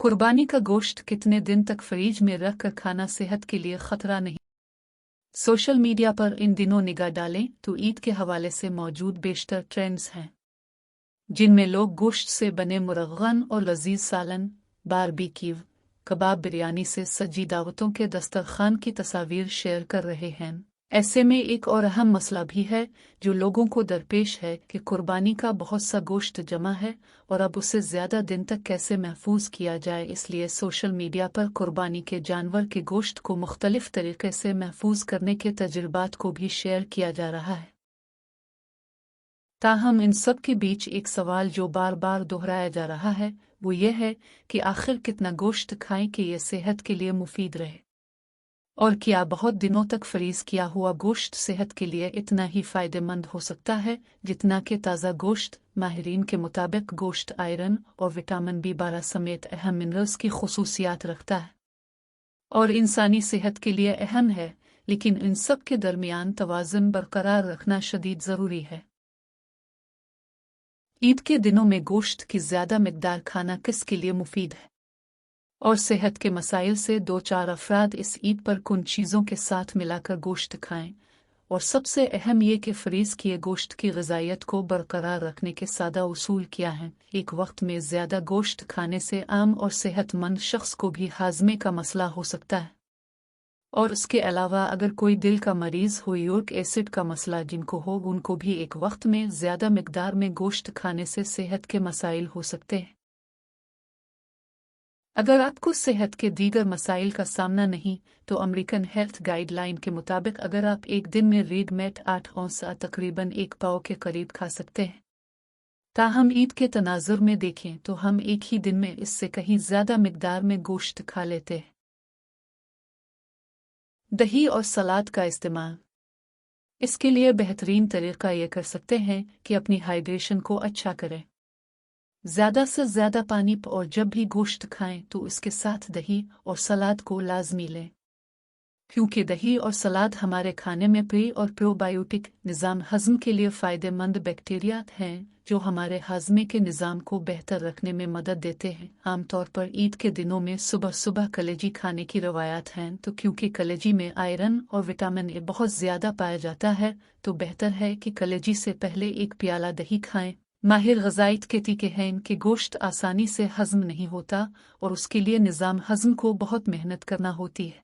कुर्बानी का गोश्त कितने दिन तक फ्रीज में रख कर खाना सेहत के लिए खतरा नहीं। सोशल मीडिया पर इन दिनों निगाह डालें तो ईद के हवाले से मौजूद बेशतर ट्रेंड्स हैं, जिनमें लोग गोश्त से बने मुरग़्ग़न और लजीज सालन, बारबेक्यू, कबाब, बिरयानी से सजी दावतों के दस्तरखान की तस्वीर शेयर कर रहे हैं। ऐसे में एक और अहम मसला भी है जो लोगों को दरपेश है कि कुर्बानी का बहुत सा गोश्त जमा है और अब उसे ज़्यादा दिन तक कैसे महफूज किया जाए। इसलिए सोशल मीडिया पर कुर्बानी के जानवर के गोश्त को मुख्तलिफ तरीके से महफूज करने के तजुर्बात को भी शेयर किया जा रहा है। ताहम इन सब के बीच एक सवाल जो बार बार दोहराया जा रहा है वो ये है कि आखिर कितना गोश्त खाएं कि ये सेहत के लिए मुफीद रहे, और क्या बहुत दिनों तक फ्रीज किया हुआ गोश्त सेहत के लिए इतना ही फ़ायदेमंद हो सकता है जितना कि ताज़ा गोश्त। माहिरीन के मुताबिक गोश्त आयरन और विटामिन B12 समेत अहम मिनरल्स की खसूसियात रखता है और इंसानी सेहत के लिए अहम है, लेकिन इन सब के दरमियान तवाज़ुन बरकरार रखना शदीद ज़रूरी है। ईद के दिनों में गोश्त की ज़्यादा मिकदार खाना किसके लिए मुफीद है और सेहत के मसाइल से दो चार अफराद इस ईद पर कुन चीज़ों के साथ मिलाकर गोश्त खाएं, और सबसे अहम ये कि फ्रीज किए गोश्त की ग़िज़ाइयत को बरकरार रखने के सादा उसूल क्या हैं। एक वक्त में ज़्यादा गोश्त खाने से आम और सेहतमंद शख्स को भी हाजमे का मसला हो सकता है, और इसके अलावा अगर कोई दिल का मरीज़ हो, यूरिक एसिड का मसला जिनको हो, उनको भी एक वक्त में ज़्यादा मिकदार में गोश्त खाने से सेहत के मसाइल हो सकते हैं। अगर आपको सेहत के दीगर मसाइल का सामना नहीं तो अमेरिकन हेल्थ गाइडलाइन के मुताबिक अगर आप एक दिन में रेड मीट 8 औंस तकरीबन 1 पाव के करीब खा सकते हैं। ताहम ईद के तनाजुर में देखें तो हम एक ही दिन में इससे कहीं ज़्यादा मिकदार में गोश्त खा लेते हैं। दही और सलाद का इस्तेमाल। इसके लिए बेहतरीन तरीका ये कर सकते हैं कि अपनी हाइड्रेशन को अच्छा करें। ज़्यादा से ज़्यादा पानी और जब भी गोश्त खाएं तो इसके साथ दही और सलाद को लाजमी लें, क्योंकि दही और सलाद हमारे खाने में प्री और प्रोबायोटिक निज़ाम हज़म के लिए फ़ायदेमंद बैक्टीरिया हैं जो हमारे हाजमे के निज़ाम को बेहतर रखने में मदद देते हैं। आमतौर पर ईद के दिनों में सुबह सुबह कलेजी खाने की रवायत हैं, तो क्योंकि कलेजी में आयरन और विटामिन ए बहुत ज़्यादा पाया जाता है तो बेहतर है कि कलेजी से पहले एक प्याला दही खाएं। माहिर ग़ज़ाइत कहते हैं कि गोश्त आसानी से हज़म नहीं होता और उसके लिए निज़ाम हज़म को बहुत मेहनत करना होती है,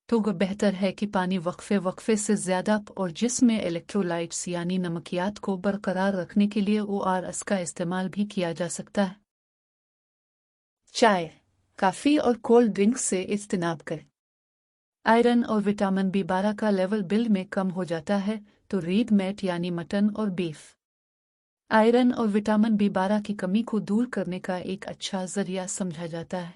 तो बेहतर है कि पानी वक्फे वक्फे से ज़्यादा और जिस्म में इलेक्ट्रोलाइट्स यानी नमकियात को बरकरार रखने के लिए ORS का इस्तेमाल भी किया जा सकता है। चाय, काफ़ी और कोल्ड ड्रिंक्स से इज्तिनाब करें। आयरन और विटामिन B12 का लेवल बिल में कम हो जाता है तो रेड मीट यानी मटन और बीफ आयरन और विटामिन B12 की कमी को दूर करने का एक अच्छा ज़रिया समझा जाता है,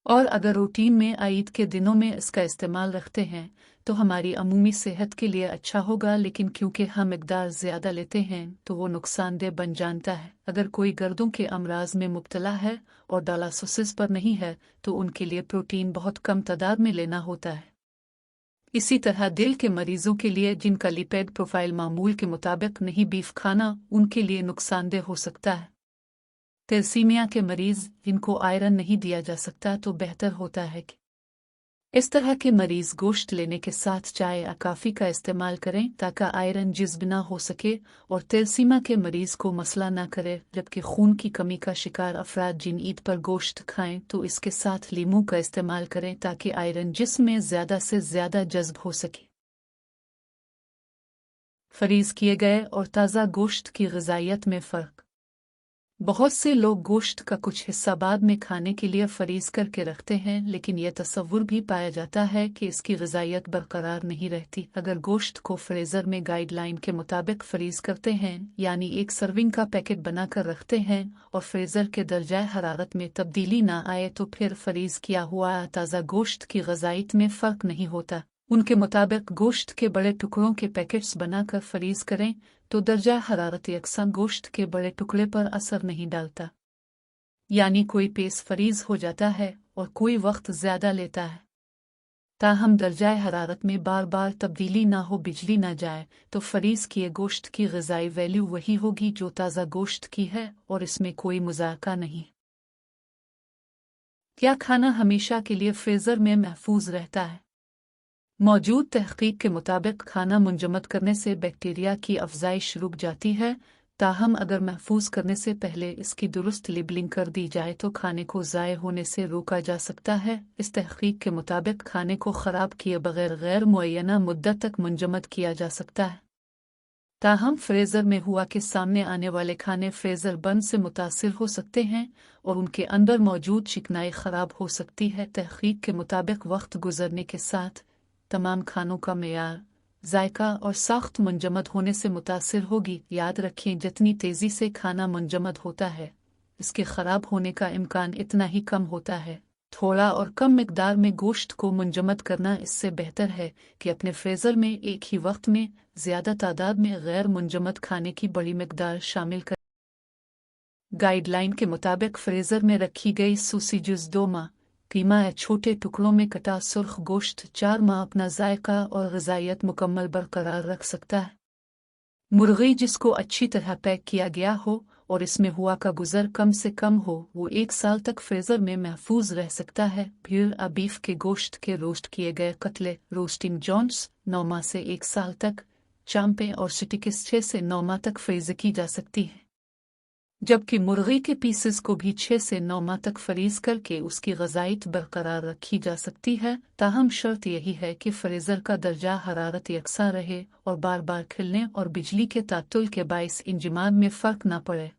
और अगर रूटीन में ईद के दिनों में इसका इस्तेमाल रखते हैं तो हमारी अमूमी सेहत के लिए अच्छा होगा, लेकिन क्योंकि हम मिकदार ज़्यादा लेते हैं तो वो नुकसानदेह बन जाता है। अगर कोई गर्दों के अमराज में मुब्तला है और डायलिसिस पर नहीं है तो उनके लिए प्रोटीन बहुत कम तादाद में लेना होता है। इसी तरह दिल के मरीजों के लिए जिनका लिपिड प्रोफाइल मामूल के मुताबिक नहीं बीफ खाना उनके लिए नुकसानदेह हो सकता है। थैलेसीमिया के मरीज जिनको आयरन नहीं दिया जा सकता तो बेहतर होता है कि इस तरह के मरीज गोश्त लेने के साथ चाय या कॉफ़ी का इस्तेमाल करें ताकि आयरन जज़्ब ना हो सके और थैलेसीमिया के मरीज को मसला ना करे। जबकि खून की कमी का शिकार अफराद जिन ईद पर गोश्त खाएं तो इसके साथ लीमू का इस्तेमाल करें ताकि आयरन जिस्म में ज़्यादा से ज़्यादा जज़्ब हो सके। फ्रीज किए गए और ताज़ा गोश्त की ग़िज़ाइयत में फ़र्क। बहुत से लोग गोश्त का कुछ हिस्सा बाद में खाने के लिए फ्रीज करके रखते हैं, लेकिन यह तस्वुर भी पाया जाता है कि इसकी ग़िज़ाइयत बरकरार नहीं रहती। अगर गोश्त को फ्रीज़र में गाइडलाइन के मुताबिक फ्रीज करते हैं यानी एक सर्विंग का पैकेट बनाकर रखते हैं और फ्रीज़र के दर्जा हरारत में तब्दीली ना आए तो फिर फ्रीज किया हुआ ताज़ा गोश्त की ग़िज़ाइयत में फ़र्क नहीं होता। उनके मुताबिक गोश्त के बड़े टुकड़ों के पैकेट्स बनाकर फ्रीज करें तो दर्जा हरारत यकसा गोश्त के बड़े टुकड़े पर असर नहीं डालता, यानी कोई पेस फ्रीज हो जाता है और कोई वक्त ज़्यादा लेता है। ताहम दर्जा हरारत में बार बार तब्दीली ना हो, बिजली ना जाए तो फ्रीज किए गोश्त की ग़िज़ाई वैल्यू वही होगी जो ताज़ा गोश्त की है और इसमें कोई मुज़ाका नहीं। क्या खाना हमेशा के लिए फ्रीज़र में महफूज रहता है? मौजूद तहकीक के मुताबिक खाना मुंजमद करने से बैक्टीरिया की अफजाइश रुक जाती है, ताहम अगर महफूज करने से पहले इसकी दुरुस्त लेबलिंग कर दी जाए तो खाने को ज़ाय होने से रोका जा सकता है। इस तहकीक के मुताबिक खाने को ख़राब किए बगैर गैर मुअय्यना मुद्दत तक मुंजमद किया जा सकता है। ताहम फ्रीज़र में हुआ के सामने आने वाले खाने फ्रीज़र बंद से मुतासिर हो सकते हैं और उनके अंदर मौजूद चिकनाई ख़राब हो सकती है। तहकीक के मुताबिक वक्त गुजरने के साथ तमाम खानों का मेयार, जायका और साख्त मुंजमद होने से मुतासिर होगी। याद रखें, जितनी तेज़ी से खाना मुंजमद होता है, इसके ख़राब होने का इम्कान इतना ही कम होता है। थोड़ा और कम मिकदार में गोश्त को मुंजमद करना इससे बेहतर है कि अपने फ्रीज़र में एक ही वक्त में ज़्यादा तादाद में गैर मुंजमद खाने की बड़ी मिकदार शामिल कर। गाइडलाइन के मुताबिक फ्रीज़र में रखी गई सूसीजुज़ 2 माह कीमा या छोटे टुकड़ों में कटा सुर्ख गोश्त 4 माह अपना जायका और ग़िज़ाइयत मुकम्मल बरकरार रख सकता है। मुर्गी जिसको अच्छी तरह पैक किया गया हो और इसमें हुआ का गुज़र कम से कम हो, वो 1 साल तक फ्रीज़र में महफूज रह सकता है। भेड़ या बीफ के गोश्त के रोस्ट किए गए कतले रोस्टिंग जॉन्ट्स 9 माह से 1 साल तक, चांपे और स्टिक्स 6 से 9 माह तक फ्रीज़ की जा सकती है, जबकि मुर्गी के पीसेस को भी 6 से 9 माह तक फ्रीज करके उसकी ग़िज़ाइत बरकरार रखी जा सकती है। ताहम शर्त यही है कि फ्रीज़र का दर्जा हरारत यकसा रहे और बार बार खिलने और बिजली के तात्तुल के बाइस इंजमाद में फ़र्क न पड़े।